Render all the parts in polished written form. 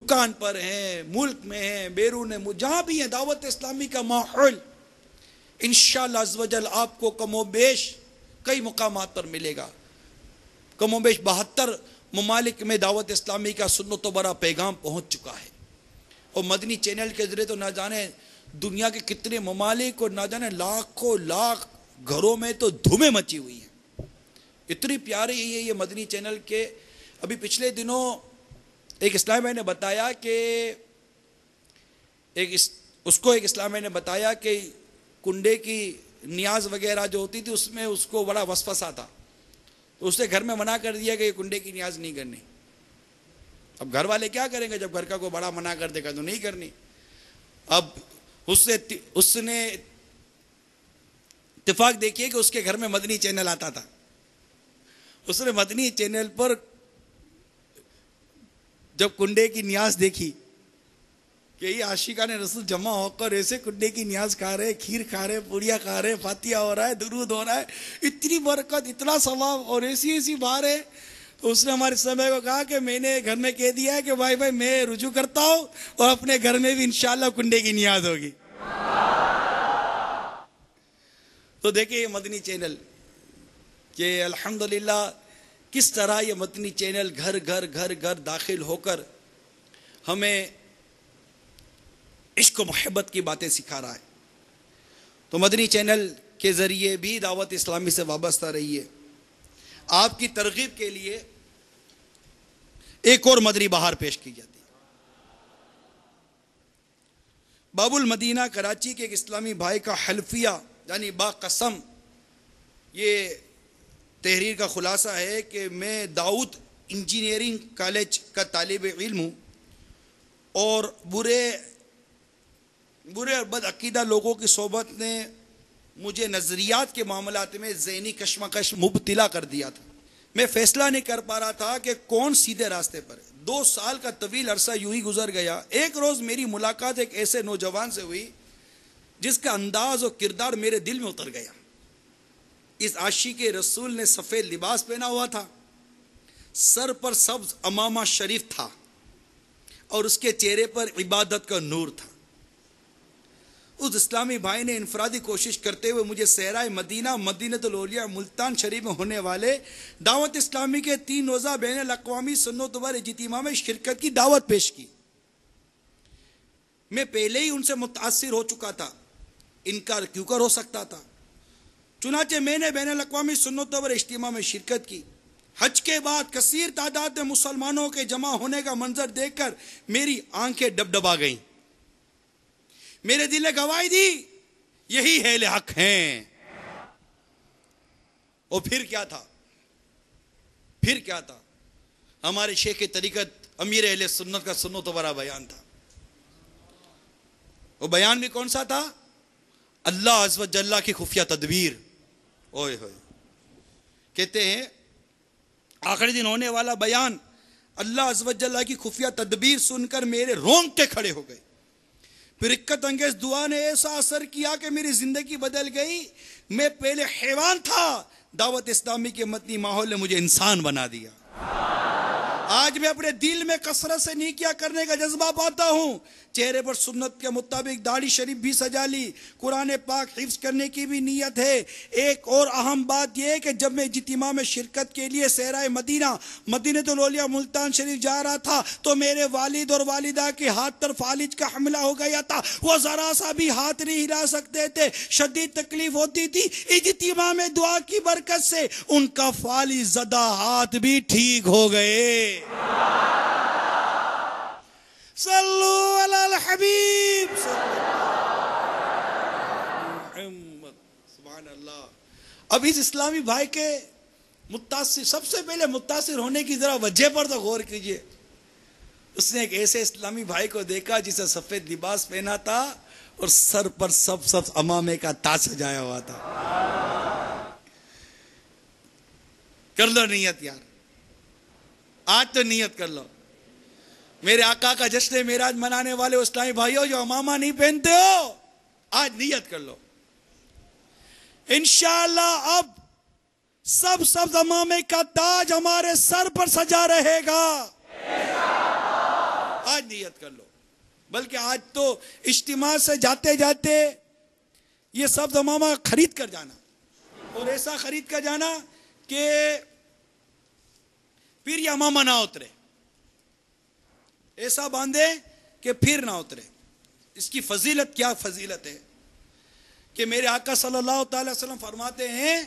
دکان پر ہیں، ملک میں ہیں، بیرون جہاں بھی ہیں، دعوت اسلامی کا ماحول انشاءاللہ عز و جل آپ کو کم و بیش کئی مقامات پر ملے گا۔ کم و بیش 72 ممالک میں دعوت اسلامی کا سنت و برا پیغام پہنچ چکا ہے، اور مدنی چینل کے ذریعے تو نہ جانے دنیا کے کتنے ممالک اور نہ جانے لاکھوں لاکھ گھروں میں تو دھومیں مچی ہوئی ہیں۔ اتنی پیاری ہے یہ مدنی چینل کے۔ ابھی پچھلے دنوں ایک اسلامی بھائی نے بتایا کہ ایک اسلامی بھائی نے بتایا کہ کنڈے کی نیاز وغیرہ جو ہوتی تھی اس میں اس کو بڑا وسوسہ تھا، تو اس نے گھر میں منع کر دیا کہ یہ کنڈے کی نیاز نہیں کرنی۔ اب گھر والے کیا کریں گے جب گھر کا کوئی بڑا منع کر دے گا تو نہیں کرنی۔ اب اس نے اتفاق دیکھیے کہ اس کے گھر میں مدنی چینل آتا تھا، اس نے مدنی چینل پر جب کنڈے کی نیاز دیکھی کہ یہ عاشقان رسول جمع ہو کر ایسے کنڈے کی نیاز کھا رہے، کھیر کھا رہے، پوڑیاں کھا رہے، فاتحہ ہو رہا ہے، درود ہو رہا ہے، اتنی برکت، اتنا ثواب اور ایسی بار ہے، تو اس نے ہمارے سمے کو کہا کہ میں نے گھر میں کہہ دیا ہے کہ بھائی میں رجوع کرتا ہوں اور اپنے گھر میں بھی انشاءاللہ کنڈے کی نیاز ہوگی۔ تو دیکھیں یہ مدنی چینل کہ الحمدللہ کس طرح یہ مدنی چینل گھر داخل ہو کر ہمیں عشق و محبت کی باتیں سکھا رہا ہے۔ تو مدنی چینل کے ذریعے بھی دعوت اسلامی سے وابستہ رہیے۔ آپ کی ترغیب کے لیے ایک اور مدنی بہار پیش کی جاتی ہے۔ باب المدینہ کراچی کے ایک اسلامی بھائی کا حلفیہ یعنی با قسم یہ تحریر کا خلاصہ ہے کہ میں داؤد انجینئرنگ کالج کا طالب علم ہوں، اور برے اور بد عقیدہ لوگوں کی صحبت نے مجھے نظریات کے معاملات میں ذہنی کشمکش مبتلا کر دیا تھا۔ میں فیصلہ نہیں کر پا رہا تھا کہ کون سیدھے راستے پر ہے۔ 2 سال کا طویل عرصہ یوں ہی گزر گیا۔ ایک روز میری ملاقات ایک ایسے نوجوان سے ہوئی جس کا انداز اور کردار میرے دل میں اتر گیا۔ اس عاشق رسول نے سفید لباس پہنا ہوا تھا، سر پر سبز عمامہ شریف تھا، اور اس کے چہرے پر عبادت کا نور تھا۔ اس اسلامی بھائی نے انفرادی کوشش کرتے ہوئے مجھے صحرائے مدینہ مدینۃ الاولیاء ملتان شریف میں ہونے والے دعوت اسلامی کے 3 روزہ بین الاقوامی سنت ور اجتماع میں شرکت کی دعوت پیش کی۔ میں پہلے ہی ان سے متاثر ہو چکا تھا، انکار کیوں کر ہو سکتا تھا؟ چنانچہ میں نے بین الاقوامی سنت ور اجتماع میں شرکت کی۔ حج کے بعد کثیر تعداد میں مسلمانوں کے جمع ہونے کا منظر دیکھ کر میری آنکھیں ڈبڈبا گئیں۔ میرے دل نے گواہی دی یہی اہل حق ہیں۔ اور پھر کیا تھا؟ ہمارے شیخ طریقت امیر اہل سنت کا سنت و برا بیان تھا۔ وہ بیان بھی کون سا تھا؟ اللہ عز و جل کی خفیہ تدبیر۔ اوئے ہوئے کہتے ہیں آخری دن ہونے والا بیان، اللہ عز و جل کی خفیہ تدبیر سن کر میرے رونگٹے کھڑے ہو گئے۔ پھر رکت انگیز دعا نے ایسا اثر کیا کہ میری زندگی بدل گئی۔ میں پہلے حیوان تھا، دعوت اسلامی کے مدنی ماحول نے مجھے انسان بنا دیا۔ آج میں اپنے دل میں کثرت سے نیکیاں کرنے کا جذبہ پاتا ہوں۔ چہرے پر سنت کے مطابق داڑھی شریف بھی سجا لی، قرآن پاک حفظ کرنے کی بھی نیت ہے۔ ایک اور اہم بات یہ ہے کہ جب میں اجتماع میں شرکت کے لیے صحرائے مدینہ مدینۃ الاولیاء ملتان شریف جا رہا تھا تو میرے والد اور والدہ کے ہاتھ پر فالج کا حملہ ہو گیا تھا۔ وہ ذرا سا بھی ہاتھ نہیں ہلا سکتے تھے، شدید تکلیف ہوتی تھی۔ اجتماع میں دعا کی برکت سے ان کا فالج زدہ ہاتھ بھی ٹھیک ہو گئے۔ صلو علی الحبیب محمد، سبحان اللہ۔ اب اس اسلامی بھائی کے سب سے پہلے متاثر ہونے کی ذرا وجہ پر تو غور کیجئے۔ اس نے ایک ایسے اسلامی بھائی کو دیکھا جسے سفید لباس پہنا تھا اور سر پر سب عمامے کا تاج سجایا ہوا تھا۔ کر لو نیت یار، آج تو نیت کر لو۔ میرے آقا کا جشن معراج منانے والے اسلامی بھائیوں جو عمامہ نہیں پہنتے ہو، آج نیت کر لو۔ انشاءاللہ اب سب عمامے کا تاج ہمارے سر پر سجا رہے گا۔ آج نیت کر لو. بلکہ آج تو اجتماع سے جاتے جاتے یہ سب امامہ خرید کر جانا, اور ایسا خرید کر جانا کہ پھر یہ امامہ نہ اترے, ایسا باندھے کہ پھر نہ اترے. اس کی فضیلت کیا فضیلت ہے کہ میرے آقا صلی اللہ تعالی وسلم فرماتے ہیں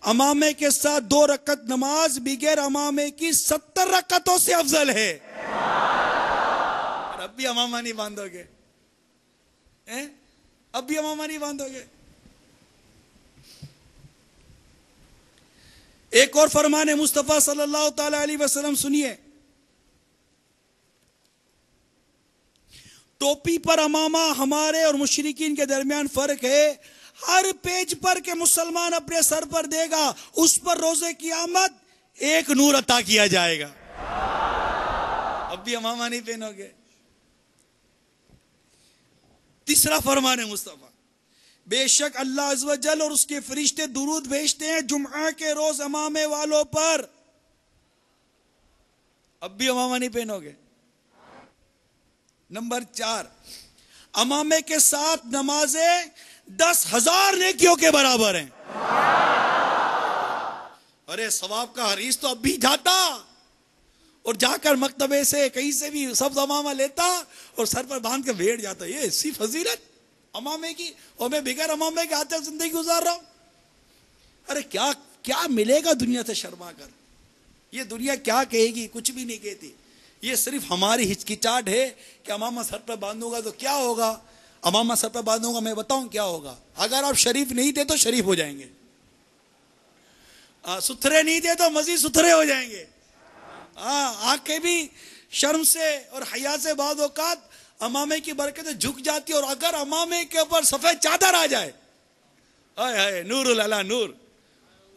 امامے کے ساتھ 2 رکعت نماز بغیر امامے کی 70 رکعتوں سے افضل ہے. اب بھی امامہ نہیں باندھو گے, اب بھی امامہ نہیں باندھو گے. ایک اور فرمان مصطفیٰ صلی اللہ تعالی علیہ وسلم سنیے. ٹوپی پر امامہ ہمارے اور مشرکین کے درمیان فرق ہے. ہر پیج پر کہ مسلمان اپنے سر پر دے گا اس پر روز قیامت ایک نور عطا کیا جائے گا. اب بھی امامہ نہیں پہنو گے. تیسرا فرمان مصطفیٰ, بے شک اللہ عز و جل اور اس کے فرشتے درود بھیجتے ہیں جمعہ کے روز امامے والوں پر. اب بھی امامہ نہیں پہنو گے. نمبر 4, امامے کے ساتھ نمازیں 10,000 نیکیوں کے برابر ہیں. ارے ثواب کا حریص تو اب بھی جاتا اور جا کر مکتبے سے کہیں سے بھی سب امامہ لیتا اور سر پر باندھ کے بیٹھ جاتا. یہ ایسی فضیلت امامے کی, اور میں بغیر امامے کے آتے زندگی گزار رہا ہوں. ارے کیا ملے گا دنیا سے شرما کر؟ یہ دنیا کیا کہے گی؟ کچھ بھی نہیں کہتی. یہ صرف ہماری ہچکچاہٹ ہے کہ امامہ سر پر باندھوں گا تو کیا ہوگا, امامہ سر پر باندھوں گا میں بتاؤں کیا ہوگا. اگر آپ شریف نہیں تھے تو شریف ہو جائیں گے, ستھرے نہیں تھے تو مزید ستھرے ہو جائیں گے. آنکھیں بھی شرم سے اور حیا سے بعض اوقات امامے کی برکتیں جھک جاتی, اور اگر امامے کے اوپر سفید چادر آ جائے, ہائے ہائے نور اللہ نور,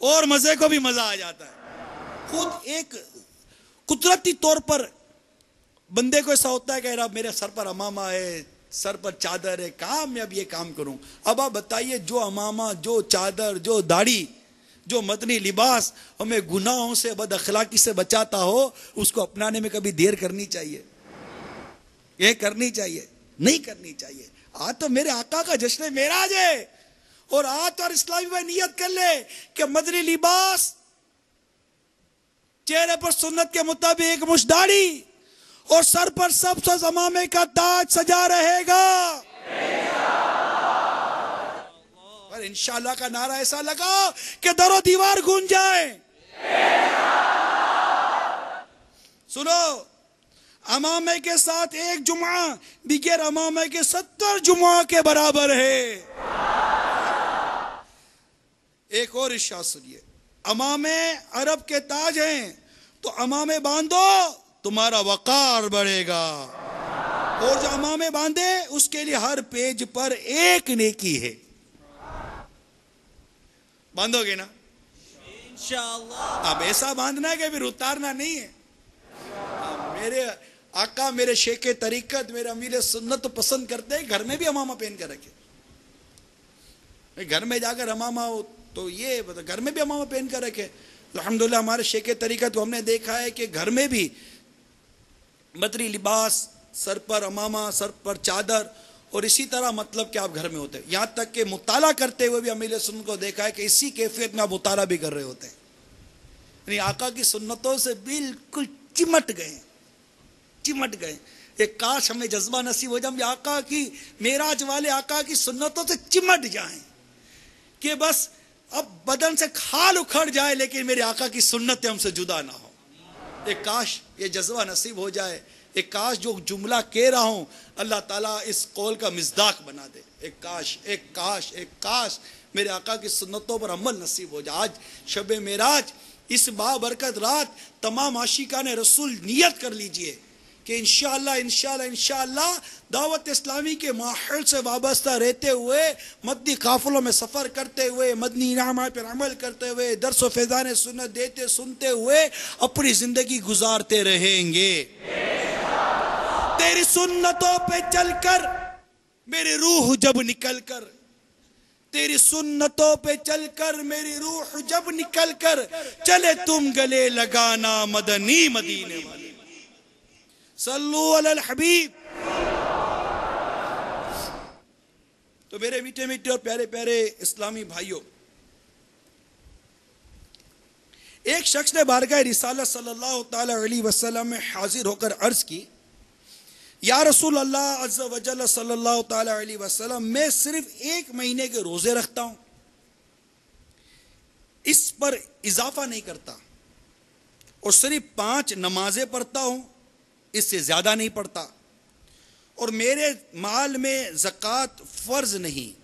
اور مزے کو بھی مزہ آ جاتا ہے. خود ایک قدرتی طور پر بندے کو ایسا ہوتا ہے کہ رب میرے سر پر امامہ ہے, سر پر چادر ہے, کہاں میں اب یہ کام کروں. اب آپ بتائیے, جو امامہ, جو چادر, جو داڑھی, جو مدنی لباس ہمیں گناہوں سے بد اخلاقی سے بچاتا ہو, اس کو اپنانے میں کبھی دیر کرنی چاہیے؟ یہ کرنی چاہیے؟ نہیں کرنی چاہیے. آج تو میرے آقا کا جشن معراج ہے, اور آج تو اسلامی میں نیت کر لے کہ مدنی لباس, چہرے پر سنت کے مطابق ایک مشت داڑھی, اور سر پر سب سے امامے کا تاج سجا رہے گا. اور انشاءاللہ کا نعرہ ایسا لگا کہ در و دیوار گونج جائے. سنو, امامے کے ساتھ ایک جمعہ بغیر امامے کے 70 جمعہ کے برابر ہے. ایک اور ارشاد سنیے, امامے عرب کے تاج ہیں, تو امامے باندھو تمہارا وقار بڑھے گا, اور جو امامے باندھے اس کے لیے ہر پیج پر ایک نیکی ہے. باندھو گے نا انشاءاللہ؟ اب ایسا باندھنا ہے کہ پھر اتارنا نہیں ہے. میرے آقا, میرے شیخ طریقت, میرے امیر سنت تو پسند کرتے ہیں گھر میں بھی امامہ پہن کر رکھے. گھر میں جا کر امامہ ہو تو یہ گھر میں بھی امامہ پہن کر رکھے. الحمدللہ ہمارے شیخ طریقت کو ہم نے دیکھا ہے کہ گھر میں بھی مدنی لباس, سر پر امامہ, سر پر چادر, اور اسی طرح مطلب کہ آپ گھر میں ہوتے ہیں. یہاں تک کہ مطالعہ کرتے ہوئے بھی امیر سنت کو دیکھا ہے کہ اسی کیفیت میں آپ مطالعہ بھی کر رہے ہوتے ہیں. یعنی آقا کی سنتوں سے بالکل چمٹ گئے. ایک کاش ہمیں جذبہ نصیب ہو جائے, ہم آقا کی معراج والے آقا کی سنتوں سے چمٹ جائیں کہ بس اب بدن سے کھال اکھڑ جائے لیکن میرے آقا کی سنتیں ہم سے جدا نہ ہو. ایک کاش یہ جذبہ نصیب ہو جائے. ایک کاش جو جملہ کہہ رہا ہوں اللہ تعالیٰ اس قول کا مصداق بنا دے. ایک کاش میرے آقا کی سنتوں پر عمل نصیب ہو جائے. آج شب معراج, اس بابرکت رات, تمام عاشقان رسول نیت کر لیجئے کہ انشاءاللہ دعوت اسلامی کے ماحول سے وابستہ رہتے ہوئے, مدنی قافلوں میں سفر کرتے ہوئے, مدنی انعامات پر عمل کرتے ہوئے, درس و فیضان سنت دیتے سنتے ہوئے اپنی زندگی گزارتے رہیں گے. تیری سنتوں پہ چل کر میری روح جب نکل کر, تیری سنتوں پہ چل کر میری روح جب نکل کر, چلے تم گلے لگانا مدنی مدینے والے. صلو علی الحبیب. تو میرے میٹھے میٹھے اور پیارے پیارے اسلامی بھائیوں، ایک شخص نے بارگاہ رسالت صلی اللہ تعالی علیہ وسلم میں حاضر ہو کر عرض کی، یا رسول اللہ عز و جل صلی اللہ تعالی علیہ وسلم، میں صرف 1 مہینے کے روزے رکھتا ہوں، اس پر اضافہ نہیں کرتا، اور صرف 5 نمازیں پڑھتا ہوں، اس سے زیادہ نہیں پڑھتا، اور میرے مال میں زکوٰۃ فرض نہیں،